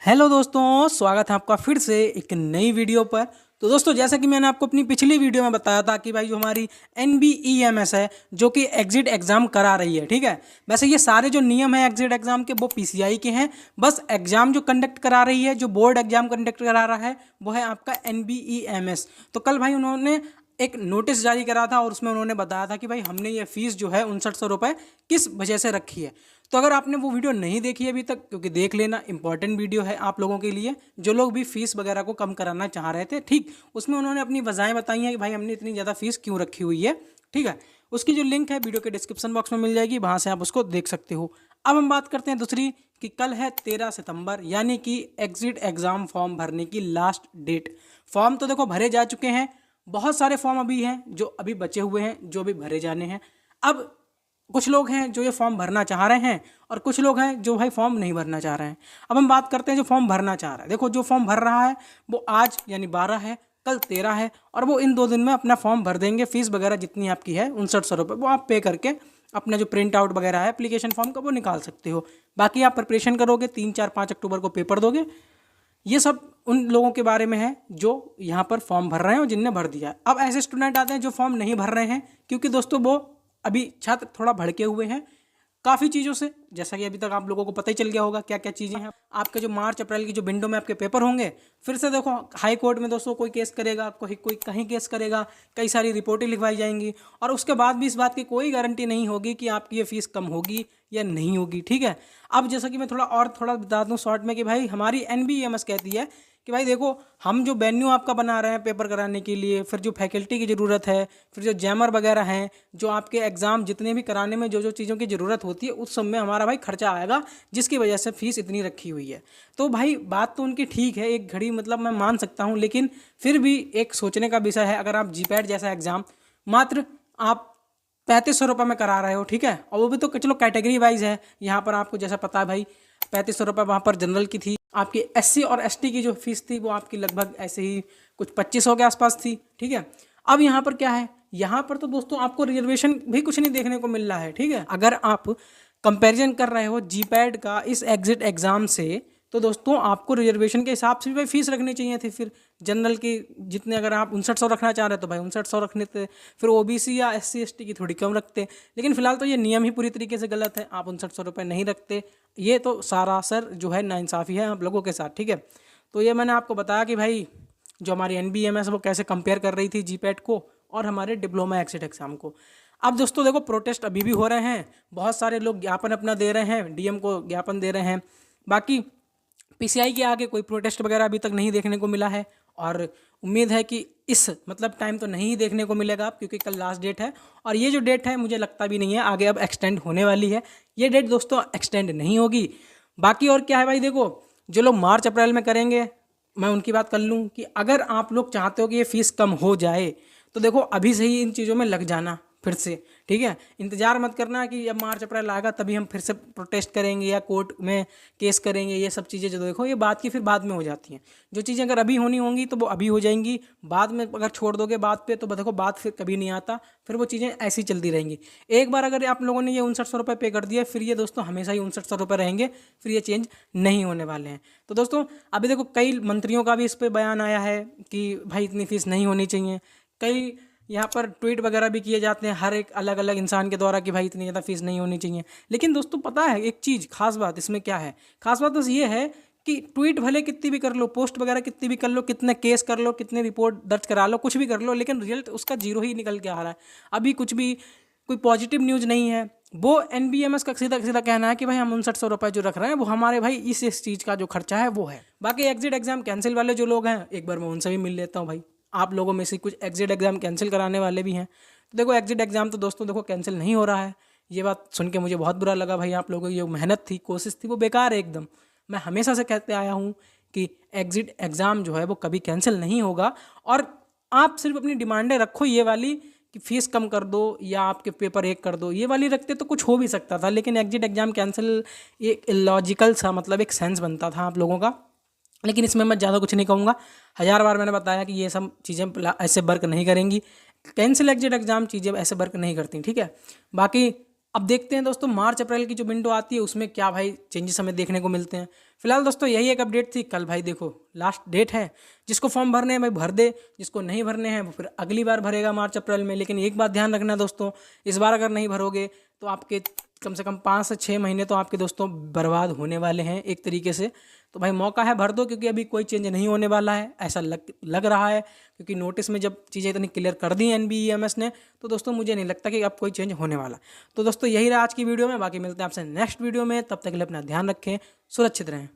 Hello दोस्तों, स्वागत है आपका फिर से एक नई वीडियो पर। तो दोस्तों, जैसा कि मैंने आपको अपनी पिछली वीडियो में बताया था कि भाई जो हमारी NBEMS है जो कि एग्जिट एग्ज़ाम करा रही है, ठीक है। वैसे ये सारे जो नियम है एग्जिट एग्ज़ाम के वो PCI के हैं। बस एग्ज़ाम जो कंडक्ट करा रही है, जो बोर्ड एग्ज़ाम कंडक्ट करा रहा है, वो है आपका NBEMS। तो कल भाई उन्होंने एक नोटिस जारी करा था और उसमें उन्होंने बताया था कि भाई हमने ये फीस जो है 6900 रुपये किस वजह से रखी है। तो अगर आपने वो वीडियो नहीं देखी है अभी तक, क्योंकि देख लेना, इंपॉर्टेंट वीडियो है आप लोगों के लिए जो लोग भी फीस वगैरह को कम कराना चाह रहे थे, ठीक। उसमें उन्होंने अपनी वजहें बताई हैं कि भाई हमने इतनी ज़्यादा फीस क्यों रखी हुई है, ठीक है। उसकी जो लिंक है वीडियो के डिस्क्रिप्शन बॉक्स में मिल जाएगी, वहाँ से आप उसको देख सकते हो। अब हम बात करते हैं दूसरी कि कल है 13 सितंबर, यानी कि एग्जिट एग्ज़ाम फॉर्म भरने की लास्ट डेट। फॉर्म तो देखो भरे जा चुके हैं, बहुत सारे फॉर्म अभी हैं जो अभी बचे हुए हैं, जो अभी भरे जाने हैं। अब कुछ लोग हैं जो ये फॉर्म भरना चाह रहे हैं और कुछ लोग हैं जो भाई फॉर्म नहीं भरना चाह रहे हैं। अब हम बात करते हैं जो फॉर्म भरना चाह रहा है। देखो, जो फॉर्म भर रहा है वो आज यानी 12 है, कल 13 है, और वो इन 2 दिन में अपना फॉर्म भर देंगे। फीस वगैरह जितनी आपकी है 6900 रुपये, वो आप पे करके अपना जो प्रिंट आउट वगैरह है एप्लीकेशन फॉर्म का वो निकाल सकते हो। बाकी आप प्रिपरेशन करोगे, 3, 4, 5 अक्टूबर को पेपर दोगे। ये सब उन लोगों के बारे में है जो यहाँ पर फॉर्म भर रहे हैं और जिनने भर दिया है। अब ऐसे स्टूडेंट आते हैं जो फॉर्म नहीं भर रहे हैं, क्योंकि दोस्तों वो अभी छात्र थोड़ा भड़के हुए हैं काफ़ी चीज़ों से। जैसा कि अभी तक आप लोगों को पता ही चल गया होगा क्या क्या चीज़ें हैं। आपके जो मार्च अप्रैल की जो विंडो में आपके पेपर होंगे, फिर से देखो हाई कोर्ट में दोस्तों कोई केस करेगा, कोई कहीं केस करेगा, कई सारी रिपोर्टें लिखवाई जाएंगी, और उसके बाद भी इस बात की कोई गारंटी नहीं होगी कि आपकी ये फीस कम होगी या नहीं होगी, ठीक है। अब जैसा कि मैं थोड़ा बता दूँ शॉर्ट में कि भाई हमारी NBEMS कहती है कि भाई देखो, हम जो वेन्यू आपका बना रहे हैं पेपर कराने के लिए, फिर जो फैकल्टी की ज़रूरत है, फिर जो जैमर वगैरह हैं, जो आपके एग्ज़ाम जितने भी कराने में जो जो चीज़ों की ज़रूरत होती है, उस सब में हमारा भाई खर्चा आएगा, जिसकी वजह से फ़ीस इतनी रखी हुई है। तो भाई बात तो उनकी ठीक है, एक घड़ी मतलब मैं मान सकता हूँ, लेकिन फिर भी एक सोचने का विषय है। अगर आप GPAT जैसा एग्ज़ाम मात्र आप 3500 रुपये में करा रहे हो, ठीक है, और वो भी तो चलो कैटेगरी वाइज है। यहाँ पर आपको जैसा पता है भाई 3500 रुपये वहाँ पर जनरल की थी, आपकी SC और ST की जो फीस थी वो आपकी लगभग ऐसे ही कुछ 2500 के आसपास थी, ठीक है। अब यहाँ पर क्या है, यहाँ पर तो दोस्तों आपको रिजर्वेशन भी कुछ नहीं देखने को मिल रहा है, ठीक है। अगर आप कंपैरिजन कर रहे हो GPAT का इस एग्जिट एग्ज़ाम से, तो दोस्तों आपको रिजर्वेशन के हिसाब से भी भाई फीस रखनी चाहिए थी। फिर जनरल की जितने, अगर आप 5900 रखना चाह रहे हो तो भाई 5900 रखने थे, फिर OBC या SC ST की थोड़ी कम रखते। लेकिन फिलहाल तो ये नियम ही पूरी तरीके से गलत है, आप 6900 रुपये नहीं रखते। ये तो सरासर जो है नाइंसाफ़ी है आप लोगों के साथ, ठीक है। तो ये मैंने आपको बताया कि भाई जो हमारी NBEMS वो कैसे कंपेयर कर रही थी GPAT को और हमारे डिप्लोमा एग्जिट एग्ज़ाम को। अब दोस्तों देखो, प्रोटेस्ट अभी भी हो रहे हैं, बहुत सारे लोग ज्ञापन अपना दे रहे हैं, DM को ज्ञापन दे रहे हैं। बाकी PCI के आगे कोई प्रोटेस्ट वगैरह अभी तक नहीं देखने को मिला है, और उम्मीद है कि इस मतलब टाइम तो नहीं देखने को मिलेगा, क्योंकि कल लास्ट डेट है। और ये जो डेट है मुझे लगता भी नहीं है आगे अब एक्सटेंड होने वाली है। ये डेट दोस्तों एक्सटेंड नहीं होगी। बाकी और क्या है भाई, देखो जो लोग मार्च अप्रैल में करेंगे, मैं उनकी बात कर लूँ कि अगर आप लोग चाहते हो कि ये फ़ीस कम हो जाए, तो देखो अभी से ही इन चीज़ों में लग जाना फिर से, ठीक है। इंतज़ार मत करना कि जब मार्च अप्रैल आएगा तभी हम फिर से प्रोटेस्ट करेंगे या कोर्ट में केस करेंगे। ये सब चीज़ें जो देखो ये बात की फिर बाद में हो जाती हैं। जो चीज़ें अगर अभी होनी होंगी तो वो अभी हो जाएंगी, बाद में अगर छोड़ दोगे बात पे तो देखो बात फिर कभी नहीं आता, फिर वो चीज़ें ऐसी चलती रहेंगी। एक बार अगर आप लोगों ने ये 6900 रुपये पे कर दिया, फिर ये दोस्तों हमेशा ही 6900 रुपये रहेंगे, फिर ये चेंज नहीं होने वाले हैं। तो दोस्तों अभी देखो कई मंत्रियों का भी इस पर बयान आया है कि भाई इतनी फ़ीस नहीं होनी चाहिए। कई यहाँ पर ट्वीट वगैरह भी किए जाते हैं हर एक अलग अलग इंसान के द्वारा कि भाई इतनी ज़्यादा फीस नहीं होनी चाहिए। लेकिन दोस्तों पता है एक चीज़, खास बात इसमें क्या है, खास बात बस ये है कि ट्वीट भले कितनी भी कर लो, पोस्ट वगैरह कितनी भी कर लो, कितने केस कर लो, कितने रिपोर्ट दर्ज करा लो, कुछ भी कर लो, लेकिन रिजल्ट उसका जीरो ही निकल के आ रहा है। अभी कुछ भी कोई पॉजिटिव न्यूज़ नहीं है। वो NBEMS का सीधा सीधा कहना है कि भाई हम 6900 रुपये जो रख रहे हैं वो हमारे भाई इस चीज़ का जो खर्चा है वो है। बाकी एग्जिट एग्जाम कैंसिल वाले जो लोग हैं, एक बार मैं उनसे भी मिल लेता हूँ भाई। आप लोगों में से कुछ एग्जिट एग्ज़ाम कैंसिल कराने वाले भी हैं। तो देखो एग्जिट एग्ज़ाम तो दोस्तों देखो कैंसिल नहीं हो रहा है। ये बात सुन के मुझे बहुत बुरा लगा भाई, आप लोगों की जो मेहनत थी, कोशिश थी, वो बेकार है एकदम। मैं हमेशा से कहते आया हूँ कि एग्जिट एग्ज़ाम जो है वो कभी कैंसिल नहीं होगा, और आप सिर्फ अपनी डिमांडें रखो ये वाली कि फ़ीस कम कर दो या आपके पेपर एक कर दो, ये वाली रखते तो कुछ हो भी सकता था। लेकिन एग्जिट एग्ज़ाम कैंसिल एक इलॉजिकल सा मतलब एक सेंस बनता था आप लोगों का। लेकिन इसमें मैं ज़्यादा कुछ नहीं कहूँगा, 1000 बार मैंने बताया कि ये सब चीज़ें ऐसे वर्क नहीं करेंगी। कैंसिल एग्जिट एग्ज़ाम चीज़ें ऐसे वर्क नहीं करती, ठीक है। बाकी अब देखते हैं दोस्तों मार्च अप्रैल की जो विंडो आती है उसमें क्या भाई चेंजेस हमें देखने को मिलते हैं। फिलहाल दोस्तों यही एक अपडेट थी। कल भाई देखो लास्ट डेट है, जिसको फॉर्म भरने हैं भाई भर दे, जिसको नहीं भरने हैं वो फिर अगली बार भरेगा मार्च अप्रैल में। लेकिन एक बात ध्यान रखना दोस्तों, इस बार अगर नहीं भरोगे तो आपके कम से कम 5 से 6 महीने तो आपके दोस्तों बर्बाद होने वाले हैं एक तरीके से। तो भाई मौका है भर दो, क्योंकि अभी कोई चेंज नहीं होने वाला है ऐसा लग रहा है, क्योंकि नोटिस में जब चीज़ें इतनी क्लियर कर दी NBEMS ने, तो दोस्तों मुझे नहीं लगता कि अब कोई चेंज होने वाला। तो दोस्तों यही रहा आज की वीडियो में, बाकी मिलते हैं आपसे नेक्स्ट वीडियो में। तब तक के लिए अपना ध्यान रखें, सुरक्षित रहें।